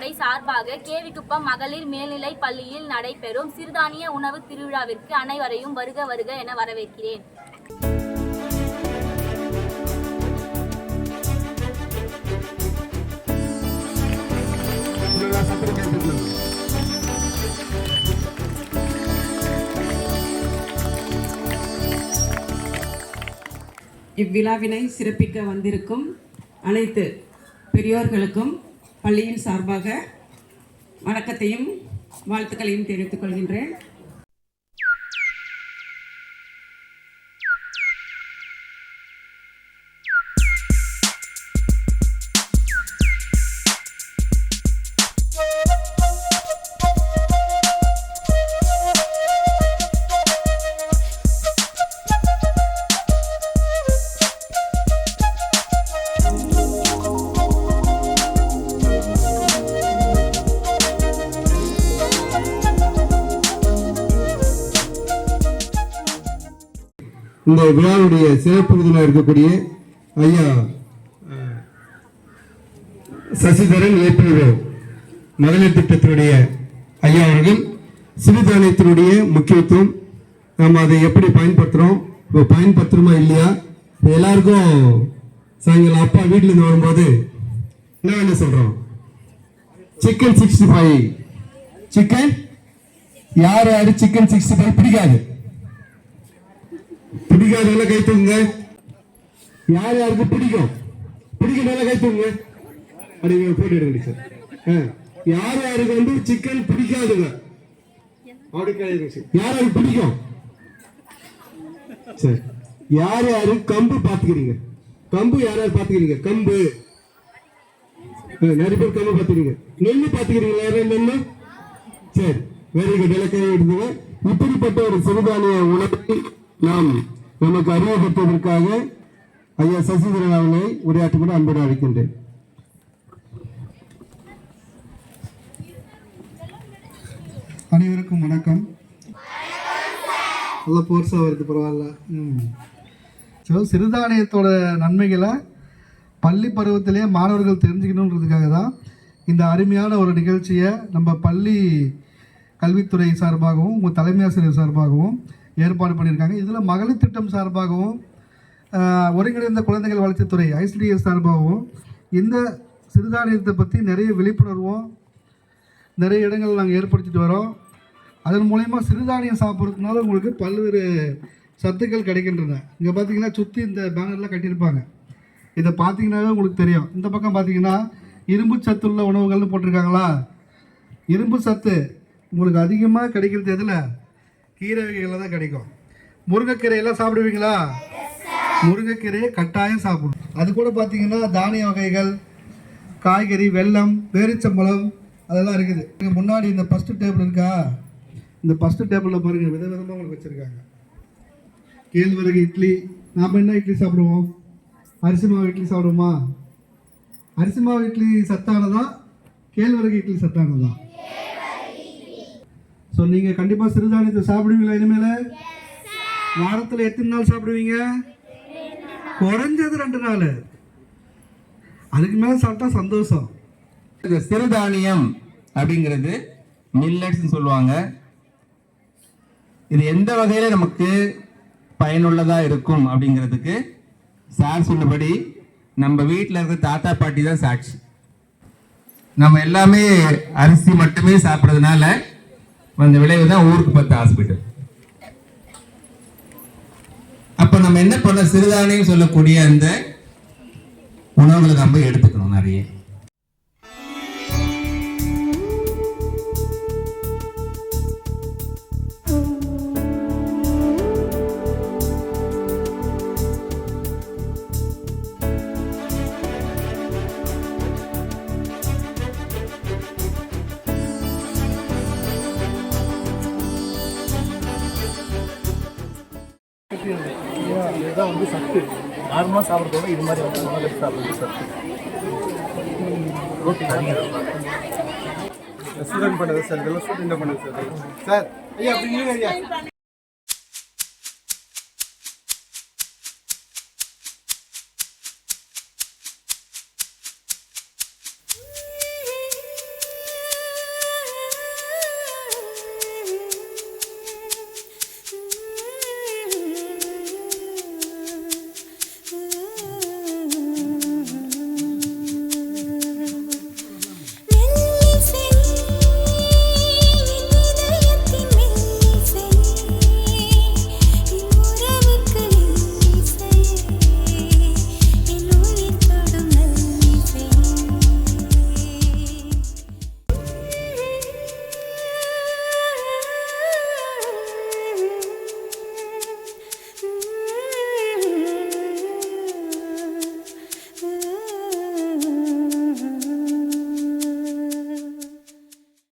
படை சார்பாக கேவிக்குப்பம் மகளிர் மேல்நிலைப் பள்ளியில் நடைபெறும் சிறுதானிய உணவு திருவிழாவிற்கு அனைவரையும் வருக வருக என வரவேற்கிறேன். இவ்விழாவினை சிறப்பிக்க வந்திருக்கும் அனைத்து பெரியோர்களுக்கும் பள்ளியின் சார்பாக வணக்கத்தையும் வாழ்த்துக்களையும் தெரிவித்துக் கொள்கின்றேன். இந்த விழாவுடைய சிறப்பு விருந்தினராக இருக்கக்கூடிய ஐயா சசிதரன் ஏபிஓ மகளிர் திட்டத்தினுடைய ஐயா அவர்கள் சிறுதானியத்தினுடைய முக்கியத்துவம் நம்ம அதை எப்படி பயன்படுத்துகிறோம், இப்போ பயன்படுத்துகிறோமா இல்லையா, எல்லாருக்கும் சாயங்காலம் அப்பா வீட்டிலேருந்து வரும்போது என்ன சொல்கிறோம், சிக்கன் 65 சிக்கன் யார் சிக்கன் 65 பிடிக்காது பிடிக்காதவங்க கை தூங்க. யார் யாருக்கு பிடிக்கும் பிடிக்கிறதால கை தூங்க. அப்படி போட்டு எடுங்க சார். யார் யாருக்கு சிக்கன் பிடிக்காதுங்க அப்படி யார் யாருக்கு பிடிக்கும் சரி. யார் யாரு கம்பு பாத்துக்கிறீங்க, கம்பு யார் யார் பாத்துக்கிறீங்க, கம்பு நிறைய பேர் கம்பு பாத்துக்கிறீங்க, நெல்லு பாத்துக்கிறீங்களா யாரும் நெல்லு சரி வெரி குட் எல்லாம் கை எடுத்துங்க. இப்படிப்பட்ட ஒரு சிறுதானிய உணவை நாம் நமக்கு அறிமுகப்படுத்துவதற்காக ஐயா சசிதரன் அவர்களை உரையாற்றும்படி அன்போடு அழைக்கின்றேன். அனைவருக்கும் வணக்கம். நல்லா போர்ஸா வருது, பரவாயில்ல. சிறுதானியத்தோட நன்மைகளை பள்ளி பருவத்திலேயே மாணவர்கள் தெரிஞ்சுக்கணுன்றதுக்காக தான் இந்த அருமையான ஒரு நிகழ்ச்சியை நம்ம பள்ளி கல்வித்துறை சார்பாகவும் உங்கள் தலைமை ஆசிரியர் சார்பாகவும் ஏற்பாடு பண்ணியிருக்காங்க. இதில் மகளிர் திட்டம் சார்பாகவும் ஒருங்கிணைந்த குழந்தைகள் வளர்ச்சித்துறை ஐசிடிஎஸ் சார்பாகவும் இந்த சிறுதானியத்தை பற்றி நிறைய விழிப்புணர்வும் நிறைய இடங்கள் நாங்கள் ஏற்படுத்திட்டு வரோம். அதன் மூலயமா சிறுதானியம் சாப்பிட்றதுனால உங்களுக்கு பல்வேறு சத்துக்கள் கிடைக்கின்றன. இங்கே பார்த்தீங்கன்னா சுற்றி இந்த பேனர்லாம் கட்டியிருப்பாங்க, இதை பார்த்தீங்கன்னாவே உங்களுக்கு தெரியும். இந்த பக்கம் பார்த்தீங்கன்னா இரும்பு சத்துள்ள உணவுகள்னு போட்டிருக்காங்களா. இரும்பு சத்து உங்களுக்கு அதிகமாக கிடைக்கிறது எதில், கீரை வகைகளில் தான் கிடைக்கும். முருங்கைக்கீரையெல்லாம் சாப்பிடுவீங்களா, முருங்கைக்கீரையை கட்டாயம் சாப்பிடும். அது கூட பார்த்தீங்கன்னா தானிய வகைகள், காய்கறி, வெல்லம், பேரிச்சம்பழம் அதெல்லாம் இருக்குது. இங்கே முன்னாடி இந்த ஃபஸ்ட்டு டேபிள் இருக்கா, இந்த ஃபஸ்ட்டு டேபிளில் பாருங்கள் விதவிதமாக உங்களுக்கு வச்சுருக்காங்க. கேழ்வரகு இட்லி, நாம் என்ன இட்லி சாப்பிடுவோம், அரிசி மாவு இட்லி சாப்பிடுவோமா. அரிசி மாவு இட்லி சத்தானதா, கேழ்வரகு இட்லி சத்தானதா. ஸோ நீங்கள் கண்டிப்பாக சிறுதானியத்தை சாப்பிடுவீங்களா இனிமேல்? வாரத்தில் எத்தனை நாள் சாப்பிடுவீங்க? குறைஞ்சது 2 நாள், அதுக்கு மேலே சாப்பிட்டா சந்தோஷம். சிறுதானியம் அப்படிங்கிறது மில்லட்ஸ் சொல்லுவாங்க. இது எந்த வகையில நமக்கு பயனுள்ளதா இருக்கும் அப்படிங்கிறதுக்கு சார் சொன்னபடி நம்ம வீட்டில் இருக்கிற தாத்தா பாட்டி தான் சாட்சி. நம்ம எல்லாமே அரிசி மட்டுமே சாப்பிட்றதுனால அந்த விளைவு தான் ஊருக்கு 10 ஹாஸ்பிட்டல். அப்ப நம்ம என்ன பண்ண, சிறுதானியம் சொல்லக்கூடிய அந்த உணவுகளை நம்ம எடுத்துக்கணும் நிறைய. இதுதான் சத்து. நார்மலாக சாப்பிட்றதோட இது மாதிரி சாப்பிட்றது சத்து. ப்ரோட்டீன் அதிகம். ஸ்டூடெண்ட் பண்ணுறது சார், இதெல்லாம் ஸ்டூடெண்ட் பண்ணுறது சார். சார் ஐயா அப்படி